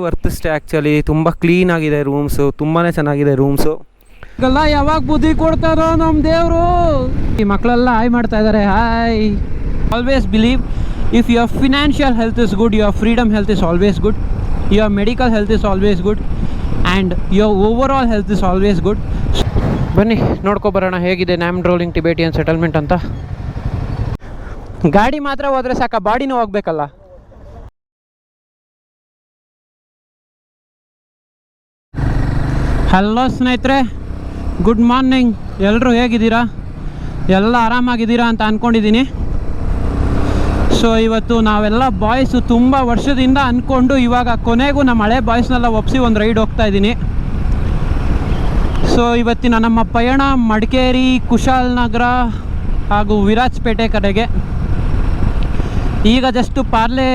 Worth stay actually. ತುಂಬ clean ಆಗಿದೆ rooms, ತುಂಬಾ ಚೆನ್ನಾಗಿದೆ ರೂಮ್ಸು. ಎಲ್ಲ ಯಾವಾಗ ಬುದ್ಧಿ ಕೊಡ್ತಾರೋ ನಮ್ಮ ದೇವರು. ಈ ಮಕ್ಕಳೆಲ್ಲ ಹಾಯ್ ಮಾಡ್ತಾ ಇದ್ದಾರೆ. Hi. Always believe if your financial health is good, your freedom health is always good, your medical health is always good and your over all health is always good. ಬನ್ನಿ ನೋಡ್ಕೊಬರೋಣ ಹೇಗಿದೆ ನ್ಯಾಮ್ಡ್ ರೋಲಿಂಗ್ ಟಿಬೇಟಿಯನ್ ಸೆಟಲ್ಮೆಂಟ್ ಅಂತ. ಗಾಡಿ ಮಾತ್ರ ಹೋದರೆ ಸಾಕ, ಬಾಡಿನೂ ಹೋಗ್ಬೇಕಲ್ಲ. Hello ಸ್ನೇಹಿತರೆ, good morning. ಎಲ್ಲರೂ ಹೇಗಿದ್ದೀರಾ? ಎಲ್ಲ ಆರಾಮಾಗಿದ್ದೀರಾ ಅಂತ ಅಂದ್ಕೊಂಡಿದ್ದೀನಿ. ಸೊ ಇವತ್ತು ನಾವೆಲ್ಲ ಬಾಯ್ಸು ತುಂಬ ವರ್ಷದಿಂದ ಅಂದ್ಕೊಂಡು ಇವಾಗ ಕೊನೆಗೂ ನಮ್ಮ ಹಳೆ ಬಾಯ್ಸ್ನೆಲ್ಲ ಒಪ್ಪಿಸಿ ಒಂದು ರೈಡ್ ಹೋಗ್ತಾ ಇದ್ದೀನಿ. ಸೊ ಇವತ್ತಿನ ನಮ್ಮ ಪಯಣ ಮಡಿಕೇರಿ, ಕುಶಾಲನಗರ ಹಾಗೂ ವಿರಾಜಪೇಟೆ ಕಡೆಗೆ. ಈಗ ಜಸ್ಟು ಪಾರ್ಲೆ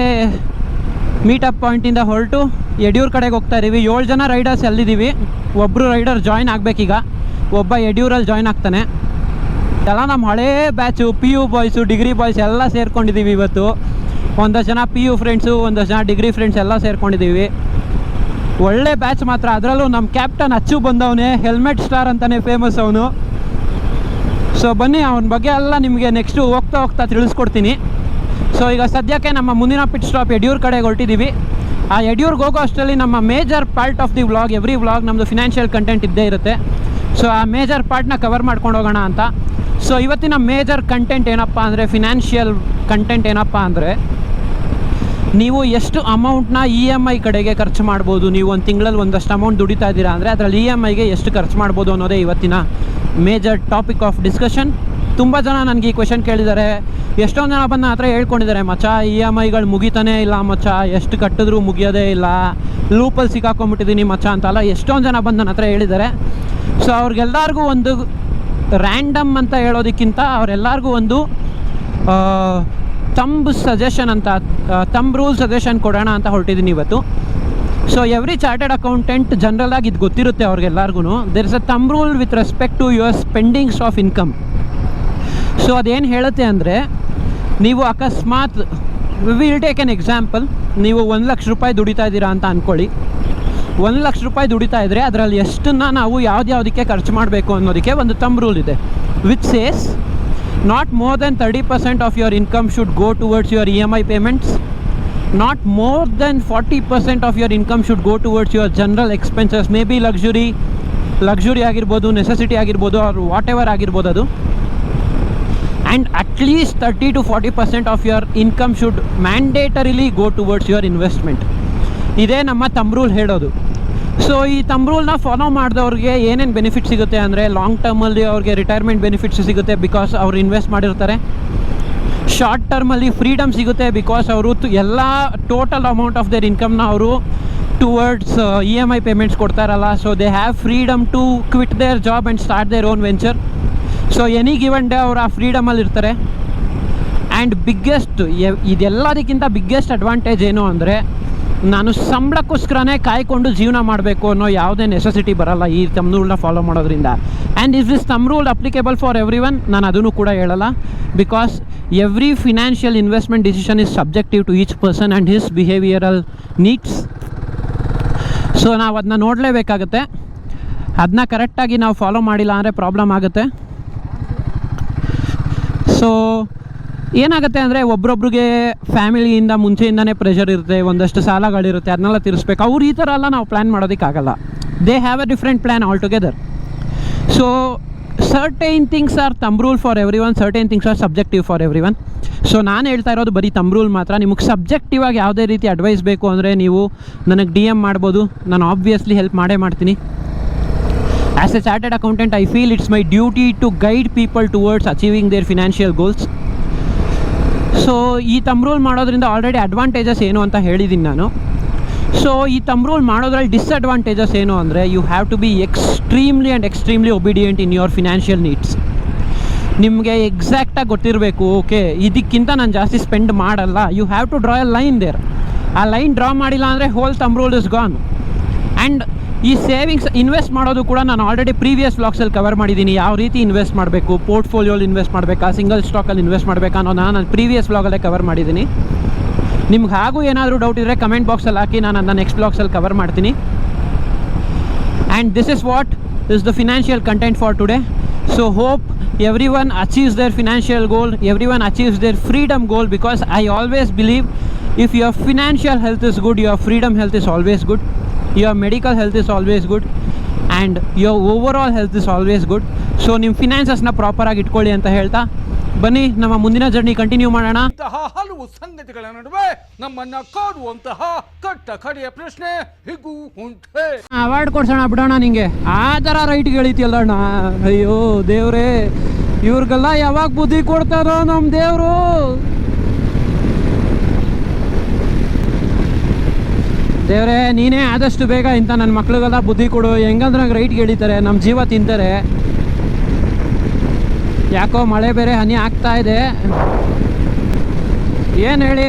ಮೀಟಪ್ ಪಾಯಿಂಟಿಂದ ಹೊರಟು ಯಡಿಯೂರು ಕಡೆಗೆ ಹೋಗ್ತಾ ಇದ್ದೀವಿ. 7 ಜನ ರೈಡರ್ಸ್ ಎಲ್ಲಿದ್ದೀವಿ. ಒಬ್ಬರು ರೈಡರ್ ಜಾಯ್ನ್ ಆಗಬೇಕೀಗ, ಒಬ್ಬ ಯಡಿಯೂರಲ್ಲಿ ಜಾಯ್ನ್ ಆಗ್ತಾನೆ. ಎಲ್ಲ ನಮ್ಮ ಹಳೇ batch, P U boys, degree boys ಎಲ್ಲ ಸೇರ್ಕೊಂಡಿದ್ದೀವಿ ಇವತ್ತು. ಒಂದಷ್ಟು ಜನ ಪಿ ಯು ಫ್ರೆಂಡ್ಸು, ಒಂದಷ್ಟು ಜನ ಡಿಗ್ರಿ ಫ್ರೆಂಡ್ಸ್ ಎಲ್ಲ ಸೇರ್ಕೊಂಡಿದ್ದೀವಿ. ಒಳ್ಳೆ ಬ್ಯಾಚ್ ಮಾತ್ರ. ಅದರಲ್ಲೂ ನಮ್ಮ ಕ್ಯಾಪ್ಟನ್ ಅಚ್ಚು ಬಂದವನೇ, ಹೆಲ್ಮೆಟ್ ಸ್ಟಾರ್ ಅಂತಲೇ ಫೇಮಸ್ ಅವನು. ಸೊ ಬನ್ನಿ, ಅವನ ಬಗ್ಗೆ ಎಲ್ಲ ನಿಮಗೆ ನೆಕ್ಸ್ಟು ಹೋಗ್ತಾ ಹೋಗ್ತಾ ತಿಳಿಸ್ಕೊಡ್ತೀನಿ. ಸೊ ಈಗ ಸದ್ಯಕ್ಕೆ ನಮ್ಮ ಮುಂದಿನ ಪಿಟ್ ಸ್ಟಾಪ್ ಯಡಿಯೂರು ಕಡೆಗೆ ಹೊರಟಿದ್ದೀವಿ. ಆ ಯಡಿಯೂರಿಗೆ ಹೋಗೋ ಅಷ್ಟರಲ್ಲಿ ನಮ್ಮ major part of the vlog, every vlog ನಮ್ಮದು ಫಿನಾನ್ಷಿಯಲ್ ಕಂಟೆಂಟ್ ಇದ್ದೇ ಇರುತ್ತೆ. ಸೊ ಆ ಮೇಜರ್ ಪಾರ್ಟ್ನ ಕವರ್ ಮಾಡ್ಕೊಂಡು ಹೋಗೋಣ ಅಂತ. ಸೊ ಇವತ್ತಿನ ಮೇಜರ್ ಕಂಟೆಂಟ್ ಏನಪ್ಪ ಅಂದರೆ, ಫಿನಾನ್ಷಿಯಲ್ ಕಂಟೆಂಟ್ ಏನಪ್ಪ ಅಂದರೆ, ನೀವು ಎಷ್ಟು ಅಮೌಂಟ್ನ ಇ ಎಮ್ ಐ ಕಡೆಗೆ ಖರ್ಚು ಮಾಡ್ಬೋದು. ನೀವು ಒಂದು ತಿಂಗಳಲ್ಲಿ ಒಂದಷ್ಟು ಅಮೌಂಟ್ ದುಡಿತಾ ಇದ್ದೀರಾ ಅಂದರೆ ಅದರಲ್ಲಿ ಇ ಎಮ್ ಐಗೆ ಎಷ್ಟು ಖರ್ಚು ಮಾಡ್ಬೋದು ಅನ್ನೋದೇ ಇವತ್ತಿನ ಮೇಜರ್ ಟಾಪಿಕ್ ಆಫ್ ಡಿಸ್ಕಷನ್. ತುಂಬ ಜನ ನನಗೆ ಈ ಕ್ವೆಶನ್ ಕೇಳಿದ್ದಾರೆ. ಎಷ್ಟೊಂದು ಜನ ಬಂದು ಹತ್ರ ಹೇಳ್ಕೊಂಡಿದ್ದಾರೆ, ಮಚ್ಚ ಇ ಎಮ್ ಐಗಳು ಮುಗಿತಾನೇ ಇಲ್ಲ ಮಚ್ಚ, ಎಷ್ಟು ಕಟ್ಟಿದ್ರೂ ಮುಗಿಯೋದೇ ಇಲ್ಲ, ಲೂಪಲ್ಲಿ ಸಿಕ್ಕಾಕೊಂಡ್ಬಿಟ್ಟಿದ್ದೀನಿ ಮಚ್ಚ ಅಂತೆಲ್ಲ ಎಷ್ಟೊಂದು ಜನ ಬಂದು ನನ್ನ ಹತ್ರ ಹೇಳಿದ್ದಾರೆ. ಸೊ ಅವ್ರಿಗೆಲ್ಲರಿಗೂ ಒಂದು ರ್ಯಾಂಡಮ್ ಅಂತ ಹೇಳೋದಕ್ಕಿಂತ ಅವರೆಲ್ಲರಿಗೂ ಒಂದು ತಂಬ್ ಸಜೆಷನ್ ಅಂತ, ತಂಬ್ ರೂಲ್ ಸಜೆಷನ್ ಕೊಡೋಣ ಅಂತ ಹೊರಟಿದ್ದೀನಿ ಇವತ್ತು. ಸೊ ಎವ್ರಿ ಚಾರ್ಟೆಡ್ ಅಕೌಂಟೆಂಟ್ ಜನರಲಾಗಿ ಇದು ಗೊತ್ತಿರುತ್ತೆ ಅವ್ರಿಗೆಲ್ಲರಿಗೂ. There is a thumb rule with respect to your spendings of income. So ಅದೇನು ಹೇಳುತ್ತೆ ಅಂದರೆ, ನೀವು ಅಕಸ್ಮಾತ್, ವಿಲ್ ಟೇಕ್ ಎನ್ ಎಕ್ಸಾಂಪಲ್, ನೀವು 1 ಲಕ್ಷ ರೂಪಾಯಿ ದುಡಿತಾ ಇದ್ದೀರಾ ಅಂತ ಅಂದ್ಕೊಳ್ಳಿ. 1 ಲಕ್ಷ ರೂಪಾಯಿ ದುಡಿತಾ ಇದ್ದರೆ ಅದರಲ್ಲಿ ಎಷ್ಟನ್ನು ನಾವು ಯಾವುದಕ್ಕೆ ಖರ್ಚು ಮಾಡಬೇಕು ಅನ್ನೋದಕ್ಕೆ ಒಂದು ತಂಬ್ ರೂಲ್ ಇದೆ. Which says not more than 30% of your income should go towards your E M I payments. Not more than 40% of your income should go towards your general expenses. May be luxury ಆಗಿರ್ಬೋದು, necessity ಆಗಿರ್ಬೋದು, R what ever ಆಗಿರ್ಬೋದು ಅದು. And at least 30 to 40% of your income should mandatorily go towards your investment. ಇದೇ ನಮ್ಮ thumb rule ಹೇಳೋದು. So ಈ thumb ರೂಲ್ನ follow ಮಾಡಿದವ್ರಿಗೆ ಏನೇನು ಬೆನಿಫಿಟ್ ಸಿಗುತ್ತೆ ಅಂದರೆ, ಲಾಂಗ್ ಟರ್ಮಲ್ಲಿ ಅವ್ರಿಗೆ ರಿಟೈರ್ಮೆಂಟ್ ಬೆನಿಫಿಟ್ಸ್ ಸಿಗುತ್ತೆ, ಬಿಕಾಸ್ ಅವ್ರು ಇನ್ವೆಸ್ಟ್ ಮಾಡಿರ್ತಾರೆ. ಶಾರ್ಟ್ ಟರ್ಮಲ್ಲಿ ಫ್ರೀಡಮ್ ಸಿಗುತ್ತೆ, ಬಿಕಾಸ್ ಅವರು ಎಲ್ಲ ಟೋಟಲ್ ಅಮೌಂಟ್ ಆಫ್ ದೇರ್ ಇನ್ಕಮ್ನ ಅವರು towards E M I payments ಕೊಡ್ತಾರಲ್ಲ. So they have freedom to quit their job and start their own venture. So any given day ಅವರು ಆ ಫ್ರೀಡಮಲ್ಲಿ ಇರ್ತಾರೆ. ಆ್ಯಂಡ್ ಇದೆಲ್ಲದಕ್ಕಿಂತ ಬಿಗ್ಗೆಸ್ಟ್ ಅಡ್ವಾಂಟೇಜ್ ಏನು ಅಂದರೆ, ನಾನು ಸಂಬಳಕ್ಕೋಸ್ಕರನೇ ಕಾಯ್ಕೊಂಡು ಜೀವನ ಮಾಡಬೇಕು ಅನ್ನೋ ಯಾವುದೇ ನೆಸೆಸಿಟಿ ಬರಲ್ಲ ಈ ತಂಬ್ ರೂಲ್ನ ಫಾಲೋ ಮಾಡೋದ್ರಿಂದ. And is this thumb rule applicable for every one? ನಾನು ಅದನ್ನು ಕೂಡ ಹೇಳಲ್ಲ, because every financial investment decision is subjective to each person and his behavioural needs. So ನಾವು ಅದನ್ನ ನೋಡಲೇಬೇಕಾಗುತ್ತೆ. ಅದನ್ನ ಕರೆಕ್ಟಾಗಿ ನಾವು ಫಾಲೋ ಮಾಡಿಲ್ಲ ಅಂದರೆ ಪ್ರಾಬ್ಲಮ್ ಆಗುತ್ತೆ. ಸೊ ಏನಾಗುತ್ತೆ ಅಂದರೆ, ಒಬ್ರೊಬ್ರಿಗೆ ಫ್ಯಾಮಿಲಿಯಿಂದ ಮುಂಚೆಯಿಂದನೇ ಪ್ರೆಷರ್ ಇರುತ್ತೆ, ಒಂದಷ್ಟು ಸಾಲಗಳಿರುತ್ತೆ, ಅದನ್ನೆಲ್ಲ ತೀರಿಸ್ಬೇಕು. ಅವ್ರು ಈ ಥರ ಎಲ್ಲ ನಾವು ಪ್ಲ್ಯಾನ್ ಮಾಡೋದಕ್ಕಾಗಲ್ಲ. They have a different plan altogether. So certain things are thumb rule for every one, certain things are subjective for every one. So ನಾನು ಹೇಳ್ತಾ ಇರೋದು ಬರೀ ತಂಬ್ ರೂಲ್ ಮಾತ್ರ. ನಿಮಗೆ ಸಬ್ಜೆಕ್ಟಿವ್ ಆಗಿ ಯಾವುದೇ ರೀತಿ ಅಡ್ವೈಸ್ ಬೇಕು ಅಂದರೆ ನೀವು ನನಗೆ DM ಮಾಡ್ಬೋದು, ನಾನು ಆಬ್ವಿಯಸ್ಲಿ ಹೆಲ್ಪ್ ಮಾಡೇ ಮಾಡ್ತೀನಿ. As a chartered accountant, I feel it's my duty to guide people towards achieving their financial goals. So ಈ ತಂಬ್ ರೂಲ್ ಮಾಡೋದ್ರಿಂದ ಆಲ್ರೆಡಿ ಅಡ್ವಾಂಟೇಜಸ್ ಏನು ಅಂತ ಹೇಳಿದ್ದೀನಿ ನಾನು. ಸೊ ಈ ತಂಬ್ ರೂಲ್ ಮಾಡೋದ್ರಲ್ಲಿ ಡಿಸ್ಅಡ್ವಾಂಟೇಜಸ್ ಏನು ಅಂದರೆ, you have to be extremely obedient in your financial needs. ನಿಮಗೆ ಎಕ್ಸಾಕ್ಟಾಗಿ ಗೊತ್ತಿರಬೇಕು, ಓಕೆ ಇದಕ್ಕಿಂತ ನಾನು ಜಾಸ್ತಿ ಸ್ಪೆಂಡ್ ಮಾಡಲ್ಲ. You have to draw a line there. ಆ ಲೈನ್ ಡ್ರಾ ಮಾಡಿಲ್ಲ ಅಂದರೆ whole thumb rule is gone. And ಈ ಸೇವಿಂಗ್ಸ್ ಇನ್ವೆಸ್ಟ್ ಮಾಡೋದು ಕೂಡ ನಾನು ಆಲ್ರೆಡಿ ಪ್ರೀವಿಯಸ್ ವ್ಲಾಗ್ಸಲ್ಲಿ ಕವರ್ ಮಾಡಿದ್ದೀನಿ. ಯಾವ ರೀತಿ ಇನ್ವೆಸ್ಟ್ ಮಾಡಬೇಕು, ಪೋರ್ಟ್ಫೋಲಿಯೋಲಿ ಇನ್ವೆಸ್ಟ್ ಮಾಡಬೇಕಾ, ಸಿಂಗಲ್ ಸ್ಟಾಕಲ್ಲಿ ಇನ್ವೆಸ್ಟ್ ಮಾಡಬೇಕಾ ಅನ್ನೋದನ್ನ ನಾನು ಪ್ರೀವಿಯಸ್ ವ್ಲಾಗಲ್ಲೇ ಕವರ್ ಮಾಡಿದ್ದೀನಿ. ನಿಮ್ಗೆ ಹಾಗೂ ಏನಾದರೂ ಡೌಟ್ ಇದ್ದರೆ ಕಮೆಂಟ್ ಬಾಕ್ಸಲ್ಲಿ ಹಾಕಿ, ನಾನು ಅದನ್ನ ನೆಕ್ಸ್ಟ್ ಬ್ಲಾಗ್ಸಲ್ಲಿ ಕವರ್ ಮಾಡ್ತೀನಿ. And this is what is the financial content for today. So hope everyone achieves their financial goal, everyone achieves their freedom goal, because I always believe if your financial health is good, your freedom health is always good, your medical health is always good, and your overall health is always good. So ನಿಮ್ಮ ಫಿನಾನ್ಸಸ್ನ ಪ್ರಾಪರಾಗಿ ಇಟ್ಕೊಳ್ಳಿ ಅಂತ ಹೇಳ್ತಾ ಬನ್ನಿ ನಮ್ಮ ಮುಂದಿನ journey continue ಮಾಡೋಣ. ಹಲವು ಸಂಗತಿಗಳ ನಡುವೆ ನಮ್ಮನ್ನ ಕಾಡುವಂತಹ ಕಟ್ಟ ಕಡೆಯ ಪ್ರಶ್ನೆ ಹೀಗೂ ಉಂಟೆ. ಅವಾರ್ಡ್ ಕೊಡ್ಸೋಣ ಬಿಡೋಣ ನಿಂಗೆ, ಆ ಥರ ರೈಟ್ಗೆ ಎಳಿತಿಯಲ್ಲ ಅಣ್ಣ. ಅಯ್ಯೋ ದೇವ್ರೇ, ಇವ್ರಿಗೆಲ್ಲ ಯಾವಾಗ ಬುದ್ಧಿ ಕೊಡ್ತಾರೋ ನಮ್ಮ ದೇವರು. ದೇವ್ರೇ ನೀನೇ ಆದಷ್ಟು ಬೇಗ ಇಂಥ ನನ್ನ ಮಕ್ಳಿಗೆಲ್ಲ ಬುದ್ಧಿ ಕೊಡು. ಹೆಂಗಂದ್ರೆ ನಂಗೆ ರೈಟ್ಗೆ ಎಳಿತಾರೆ, ನಮ್ಮ ಜೀವ ತಿಂತಾರೆ. ಯಾಕೋ ಮಳೆ ಬೇರೆ ಹನಿ ಆಗ್ತಾ ಇದೆ. ಏನು ಹೇಳಿ,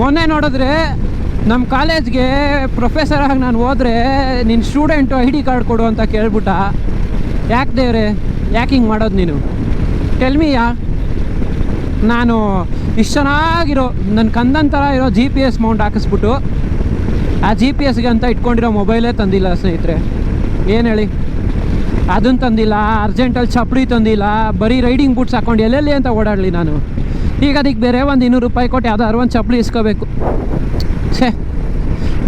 ಮೊನ್ನೆ ನೋಡಿದ್ರೆ ನಮ್ಮ ಕಾಲೇಜ್ಗೆ ಪ್ರೊಫೆಸರಾಗಿ ನಾನು ಹೋದರೆ ನಿನ್ನ ಸ್ಟೂಡೆಂಟು ID ಕಾರ್ಡ್ ಕೊಡು ಅಂತ ಕೇಳ್ಬಿಟ್ಟ. ಯಾಕೆ ದೇವ್ರೆ, ಯಾಕೆ ಹಿಂಗೆ ಮಾಡೋದು ನೀನು? ಟೆಲ್ಮಿಯಾ, ನಾನು ಇಷ್ಟು ಚೆನ್ನಾಗಿರೋ ನನ್ನ ಕಂದನ್ ಥರ ಇರೋ GPS ಮೌಂಟ್ ಹಾಕಿಸ್ಬಿಟ್ಟು ಆ GPS ಅಂತ ಇಟ್ಕೊಂಡಿರೋ ಮೊಬೈಲೇ ತಂದಿಲ್ಲ ಸ್ನೇಹಿತರೆ. ಏನು ಹೇಳಿ, ಅದನ್ನು ತಂದಿಲ್ಲ, ಅರ್ಜೆಂಟಲ್ಲಿ ಚಪ್ಪಲಿ ತಂದಿಲ್ಲ, ಬರೀ ರೈಡಿಂಗ್ ಬೂಟ್ಸ್ ಹಾಕ್ಕೊಂಡು ಎಲ್ಲೆಲ್ಲಿ ಅಂತ ಓಡಾಡಲಿ ನಾನು. ಈಗ ಅದಕ್ಕೆ ಬೇರೆ ಒಂದು 200 ರೂಪಾಯಿ ಕೊಟ್ಟು ಯಾವ್ದಾದ್ರು ಒಂದು ಚಪ್ಪಲಿ ಇಸ್ಕೋಬೇಕು. ಛೇ,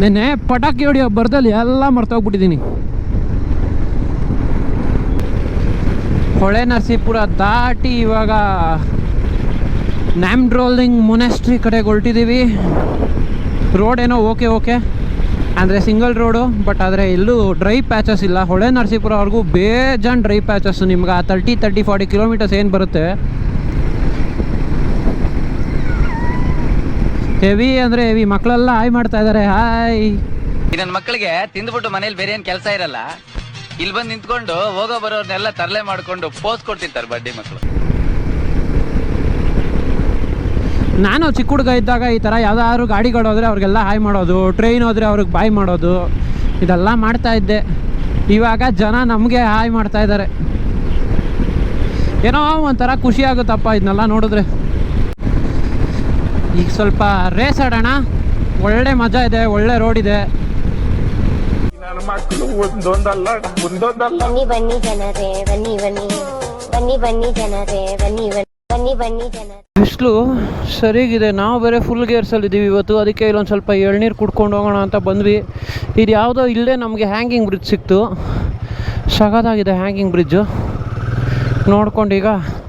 ನೆನ್ನೆ ಪಟಾಕಿ ಹೊಡಿಯೋ ಬರ್ದಲ್ಲಿ ಎಲ್ಲ ಮರ್ತೋಗ್ಬಿಟ್ಟಿದ್ದೀನಿ. ಹೊಳೆ ನರಸೀಪುರ ದಾಟಿ ಇವಾಗ ನ್ಯಾಮ್ಡ್ರೋಲಿಂಗ್ ಮೊನೆಸ್ಟ್ರಿ ಕಡೆಗೆ ಹೊರಟಿದ್ದೀವಿ. ರೋಡ್ ಏನೋ ಓಕೆ ಅಂದರೆ ಸಿಂಗಲ್ ರೋಡು, ಬಟ್ ಆದರೆ ಎಲ್ಲೂ ಡ್ರೈ ಪ್ಯಾಚಸ್ ಇಲ್ಲ. ಹೊಳೆ ನರಸೀಪುರವರೆಗೂ ಬೇಜಾನ್ ಡ್ರೈ ಪ್ಯಾಚಸ್ಸು. ನಿಮ್ಗೆ ಆ 30-40 ಕಿಲೋಮೀಟರ್ಸ್ ಏನು ಬರುತ್ತೆ, ಹೆವಿ ಅಂದರೆ ಹೆವಿ. ಮಕ್ಕಳೆಲ್ಲ ಹಾಯ್ ಮಾಡ್ತಾ ಇದ್ದಾರೆ. ಹಾಯ್. ನನ್ನ ಮಕ್ಕಳಿಗೆ ತಿಂದ್ಬಿಟ್ಟು ಮನೇಲಿ ಬೇರೆ ಏನ್ ಕೆಲಸ ಇರಲ್ಲ, ಇಲ್ಲಿ ಬಂದು ನಿಂತ್ಕೊಂಡು ಹೋಗೋ ಬರೋರ್ನೆಲ್ಲ ತರಲೆ ಮಾಡ್ಕೊಂಡು ಪೋಸ್ ಕೊಡ್ತಿರ್ತಾರೆ ಬಡ್ಡಿ ಮಕ್ಕಳು. ನಾನು ಚಿಕ್ಕ ಹುಡುಗ ಇದ್ದಾಗ ಈ ಥರ ಯಾವ್ದಾದ್ರು ಗಾಡಿಗಳು ಹೋದರೆ ಅವ್ರಿಗೆಲ್ಲ ಹಾಯ್ ಮಾಡೋದು, ಟ್ರೈನ್ ಹೋದರೆ ಅವ್ರಿಗೆ ಬಾಯ್ ಮಾಡೋದು, ಇದೆಲ್ಲ ಮಾಡ್ತಾ ಇದ್ದೆ. ಇವಾಗ ಜನ ನಮಗೆ ಹಾಯ್ ಮಾಡ್ತಾ ಇದ್ದಾರೆ. ಏನೋ ಒಂಥರ ಖುಷಿ ಆಗುತ್ತಪ್ಪ ಇದನ್ನೆಲ್ಲ ನೋಡಿದ್ರೆ. ಈಗ ಸ್ವಲ್ಪ ರೇಸ್ ಆಡೋಣ. ಒಳ್ಳೆ ಮಜಾ ಇದೆ, ಒಳ್ಳೆ ರೋಡ್ ಇದೆ. ನನ್ನ ಮಕ್ಕಳು ಒಂದೊಂದಲ್ಲ. ಬನ್ನಿ ಬನ್ನಿ ಜನರೇ, ಬನ್ನಿ ಬನ್ನಿ ಬನ್ನಿ ಬನ್ನಿ ಜನರೇ, ಬನ್ನಿ ಬನ್ನಿ ಬನ್ನಿ ಜನರೇ. ಬಿಸಿಲು ಸರಿಗಿದೆ. ನಾವು ಬೇರೆ ಫುಲ್ ಗೇರ್ಸಲ್ಲಿದ್ದೀವಿ ಇವತ್ತು. ಅದಕ್ಕೆ ಇಲ್ಲೊಂದು ಸ್ವಲ್ಪ ಎಳ್ನೀರು ಕುಡ್ಕೊಂಡು ಹೋಗೋಣ ಅಂತ ಬಂದ್ವಿ. ಇದು ಯಾವುದೋ ಇಲ್ಲೇ ನಮಗೆ ಹ್ಯಾಂಗಿಂಗ್ ಬ್ರಿಡ್ಜ್ ಸಿಕ್ತು. ಸಗದಾಗಿದೆ ಹ್ಯಾಂಗಿಂಗ್ ಬ್ರಿಡ್ಜು. ನೋಡ್ಕೊಂಡು ಈಗ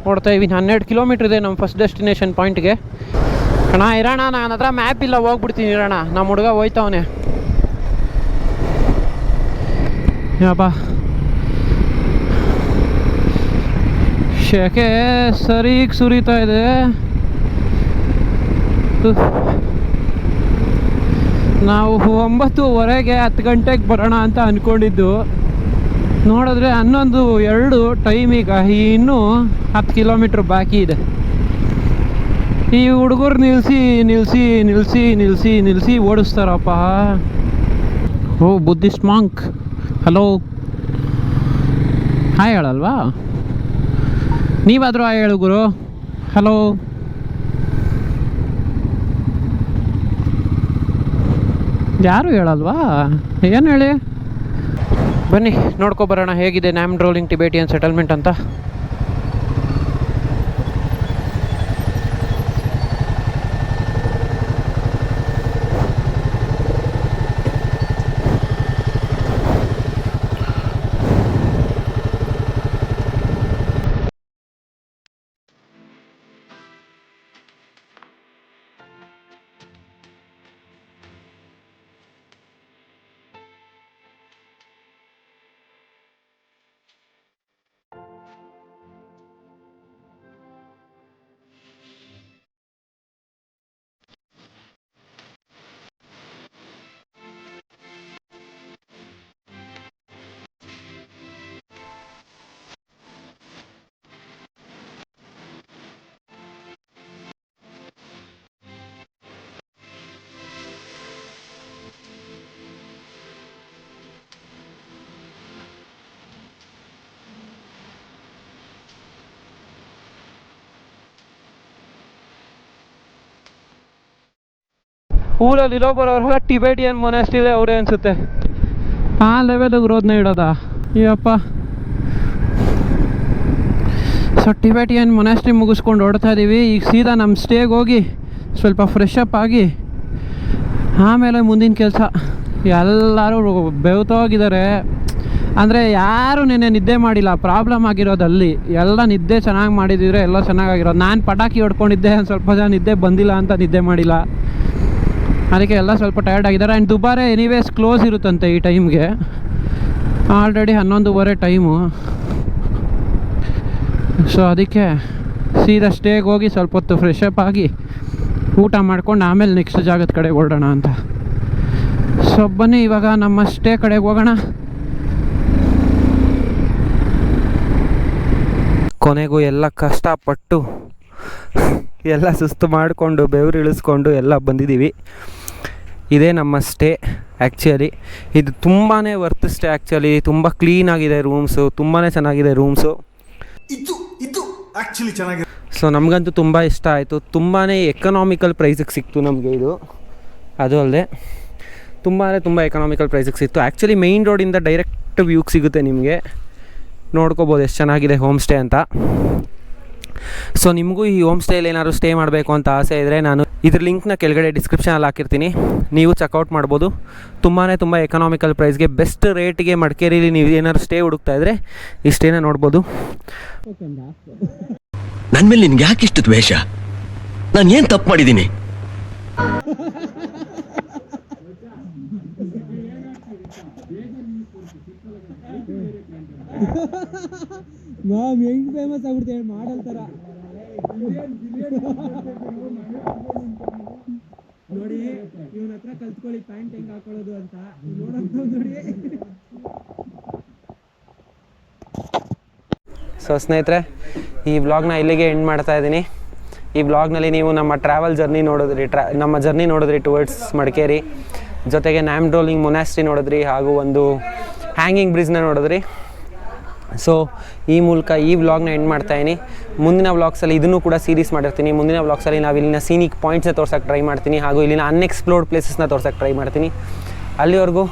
ಓಡ್ತಾ ಇದ್ದೀನಿ. 12 ಕಿಲೋಮೀಟ್ರ್ ಇದೆ ನಮ್ಮ ಫಸ್ಟ್ ಡೆಸ್ಟಿನೇಷನ್ ಪಾಯಿಂಟ್ಗೆ. ಅಣ್ಣ ಇರೋಣ, ನನ್ನ ಹತ್ರ ಮ್ಯಾಪ್ ಇಲ್ಲ, ಹೋಗ್ಬಿಡ್ತೀನಿ ಇರೋಣ. ನಮ್ಮ ಹುಡುಗ ಹೋಯ್ತವನೆ. ಯಾಪ ಶೆಕೆ ಸರಿಗೆ ಸುರಿತಾ ಇದೆ. ನಾವು 9:15 10 ಗಂಟೆಗೆ ಬರೋಣ ಅಂತ ಅಂದ್ಕೊಂಡಿದ್ದು. ನೋಡಿದ್ರೆ 11:02 ಟೈಮ್. ಈಗ ಇನ್ನೂ 10 ಕಿಲೋಮೀಟ್ರ್ ಬಾಕಿ ಇದೆ. ಈ ಹುಡುಗರು ನಿಲ್ಲಿಸಿ ನಿಲ್ಲಿಸಿ ನಿಲ್ಲಿಸಿ ನಿಲ್ಲಿಸಿ ನಿಲ್ಲಿಸಿ ಓಡಿಸ್ತಾರಪ್ಪ. Oh Buddhist monk, hello. Hi ಹೇಳಲ್ವಾ? ನೀವಾದರೂ ಹಾಯ್ ಹೇಳು ಗುರು. ಹಲೋ. ಯಾರು ಹೇಳಲ್ವಾ? ಏನು ಹೇಳಿ. ಬನ್ನಿ ನೋಡ್ಕೊಬರೋಣ ಹೇಗಿದೆ ನ್ಯಾಮ್ಡ್ರೋಲಿಂಗ್ ಟಿಬೇಟಿಯನ್ ಸೆಟಲ್ಮೆಂಟ್ ಅಂತ. ಊರಲ್ಲಿ ಇರೋ ಬರೋರೆಲ್ಲ ಟಿಬೇಟಿಯನ್ ಮೊನಾಸ್ಟ್ರಿಲೇ ಅವರೇ ಅನಿಸುತ್ತೆ. ಆ ಲೆವೆಲ್ಗೆ ರೋದನ್ನ ಇಡೋದಾ ಅಯ್ಯಪ್ಪ. ಸೊ ಟಿಬೇಟಿಯನ್ ಮೊನಾಸ್ಟ್ರಿ ಮುಗಿಸ್ಕೊಂಡು ಓಡ್ತಾ ಇದ್ದೀವಿ. ಈಗ ಸೀದಾ ನಮ್ಮ ಸ್ಟೇಗೆ ಹೋಗಿ ಸ್ವಲ್ಪ ಫ್ರೆಶ್ ಅಪ್ ಆಗಿ ಆಮೇಲೆ ಮುಂದಿನ ಕೆಲಸ. ಎಲ್ಲರೂ ಬೆವ್ತೋಗಿದ್ದಾರೆ. ಅಂದರೆ ಯಾರು ನೆನ್ನೆ ನಿದ್ದೆ ಮಾಡಿಲ್ಲ. ಪ್ರಾಬ್ಲಮ್ ಆಗಿರೋದಲ್ಲಿ ಎಲ್ಲ ನಿದ್ದೆ ಚೆನ್ನಾಗಿ ಮಾಡಿದಿದ್ರೆ ಎಲ್ಲ ಚೆನ್ನಾಗಿರೋದು. ನಾನು ಪಟಾಕಿ ಹೊಡ್ಕೊಂಡಿದ್ದೆ, ಸ್ವಲ್ಪ ಜನ ನಿದ್ದೆ ಬಂದಿಲ್ಲ ಅಂತ ನಿದ್ದೆ ಮಾಡಿಲ್ಲ. ಅದಕ್ಕೆ ಎಲ್ಲ ಸ್ವಲ್ಪ ಟಯರ್ಡ್ ಆಗಿದ್ದಾರೆ. ಆ್ಯಂಡ್ ದುಬಾರೆ ಎನಿವೇಸ್ ಕ್ಲೋಸ್ ಇರುತ್ತಂತೆ ಈ ಟೈಮ್ಗೆ. Already 11:15 time. ಸೊ ಅದಕ್ಕೆ ಸೀದಾ ಸ್ಟೇಗೆ ಹೋಗಿ ಸ್ವಲ್ಪ ಹೊತ್ತು ಫ್ರೆಶ್ ಅಪ್ ಆಗಿ ಊಟ ಮಾಡ್ಕೊಂಡು ಆಮೇಲೆ ನೆಕ್ಸ್ಟ್ ಜಾಗದ ಕಡೆಗೆ ಹೊರಡೋಣ ಅಂತ. ಸೊ ಬನ್ನಿ ಇವಾಗ ನಮ್ಮ ಸ್ಟೇ ಕಡೆಗೆ ಹೋಗೋಣ. ಕೊನೆಗೂ ಎಲ್ಲ ಕಷ್ಟಪಟ್ಟು ಎಲ್ಲ ಸುಸ್ತು ಮಾಡಿಕೊಂಡು ಬೆವರು ಇಳಿಸ್ಕೊಂಡು ಎಲ್ಲ ಬಂದಿದ್ದೀವಿ. ಇದೇ ನಮ್ಮ ಸ್ಟೇ. ಆ್ಯಕ್ಚುಲಿ ಇದು ತುಂಬಾ ವರ್ತ್ ಸ್ಟೇ. ಆ್ಯಕ್ಚುಲಿ ತುಂಬ ಕ್ಲೀನಾಗಿದೆ ರೂಮ್ಸು, ತುಂಬಾ ಚೆನ್ನಾಗಿದೆ ರೂಮ್ಸು. ಇದು ಆ್ಯಕ್ಚುಲಿ ಚೆನ್ನಾಗಿದೆ. ಸೊ ನಮಗಂತೂ ತುಂಬ ಇಷ್ಟ ಆಯಿತು. ತುಂಬಾ ಎಕನಾಮಿಕಲ್ ಪ್ರೈಸಿಗೆ ಸಿಕ್ತು ನಮಗೆ ಇದು. ಅದು ಅಲ್ಲದೆ ತುಂಬ ಎಕನಾಮಿಕಲ್ ಪ್ರೈಸಿಗೆ ಸಿಕ್ತು. ಆ್ಯಕ್ಚುಲಿ ಮೇಯ್ನ್ ರೋಡಿಂದ ಡೈರೆಕ್ಟ್ ವ್ಯೂಗೆ ಸಿಗುತ್ತೆ ನಿಮಗೆ. ನೋಡ್ಕೋಬೋದು ಎಷ್ಟು ಚೆನ್ನಾಗಿದೆ ಹೋಮ್ ಸ್ಟೇ ಅಂತ. ಸೊ ನಿಮಗೂ ಈ ಹೋಮ್ ಸ್ಟೇಯಲ್ಲಿ ಏನಾದ್ರು ಸ್ಟೇ ಮಾಡಬೇಕು ಅಂತ ಆಸೆ ಇದ್ದರೆ ನಾನು ಇದ್ರ ಲಿಂಕ್ನ ಕೆಳಗಡೆ ಡಿಸ್ಕ್ರಿಪ್ಷನಲ್ಲಿ ಹಾಕಿರ್ತೀನಿ. ನೀವು ಚೆಕ್ಔಟ್ ಮಾಡ್ಬೋದು. ತುಂಬ ಎಕನಾಮಿಕಲ್ ಪ್ರೈಸ್ಗೆ ಬೆಸ್ಟ್ ರೇಟ್ಗೆ ಮಡಿಕೇರಿಲಿ ನೀವು ಏನಾದ್ರು ಸ್ಟೇ ಹುಡುಕ್ತಾ ಇದ್ದರೆ ಈ ಸ್ಟೇನ ನೋಡ್ಬೋದು. ನನ್ನ ಮೇಲೆ ನಿನ್ಗೆ ಯಾಕೆ ಇಷ್ಟು ದ್ವೇಷ? ನಾನು ಏನು ತಪ್ಪು ಮಾಡಿದ್ದೀನಿ? ಮ್ಯಾಮ್ ಹೆಂಗ್ ಫೇಮಸ್ ಆಗ್ಬಿಡ್ತೇವೆ ಮಾಡಲ್ ಥರ ನೋಡಿ. ಇವನ ಹತ್ರ ಕಲ್ತ್ಕೊಳ್ಳಿ ಪ್ಯಾಂಟ್ ಹೆಂಗ್ ಹಾಕೊಳ್ಳೋದು ಅಂತ. ನೋಡಿ. ಸೊ ಸ್ನೇಹಿತರೆ, ಈ ವ್ಲಾಗ್ನ ಇಲ್ಲಿಗೆ ಎಂಡ್ ಮಾಡ್ತಾ ಇದ್ದೀನಿ. ಈ ವ್ಲಾಗ್ನಲ್ಲಿ ನೀವು ನಮ್ಮ ಟ್ರಾವೆಲ್ ಜರ್ನಿ ನೋಡಿದ್ರಿ, ನಮ್ಮ ಜರ್ನಿ ನೋಡಿದ್ರಿ ಟುವರ್ಡ್ಸ್ ಮಡಿಕೇರಿ. ಜೊತೆಗೆ ನ್ಯಾಮ್ಡೋಲಿಂಗ್ ಮೊನಾಸ್ಟ್ರಿ ನೋಡಿದ್ರಿ, ಹಾಗೂ ಒಂದು ಹ್ಯಾಂಗಿಂಗ್ ಬ್ರಿಡ್ಜ್ನ ನೋಡಿದ್ರಿ. ಸೊ ಈ ಮೂಲಕ ಈ ವ್ಲಾಗ್ನ ಎಂಡ್ ಮಾಡ್ತಾಯಿದ್ದೀನಿ. ಮುಂದಿನ ವ್ಲಾಗ್ಸಲ್ಲಿ ಇದನ್ನು ಕೂಡ ಸೀರೀಸ್ ಮಾಡಿರ್ತೀನಿ. ಮುಂದಿನ ವ್ಲಾಗ್ಸಲ್ಲಿ ನಾವು ಇಲ್ಲಿನ ಸೀನಿಕ್ ಪಾಯಿಂಟ್ಸ್ನ ತೋರ್ಸೋಕ್ಕೆ ಟ್ರೈ ಮಾಡ್ತೀನಿ, ಹಾಗೂ ಇಲ್ಲಿನ ಅನ್ಎಕ್ಸ್ಪ್ಲೋರ್ಡ್ ಪ್ಲೇಸಸ್ನ ತೋರ್ಸೋಕ್ಕೆ ಟ್ರೈ ಮಾಡ್ತೀನಿ. ಅಲ್ಲಿವರೆಗೂ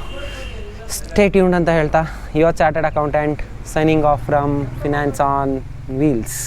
ಸ್ಟೇ ಟ್ಯೂನ್ಡ್ ಅಂತ ಹೇಳ್ತಾ, your chartered accountant signing off from finance on wheels.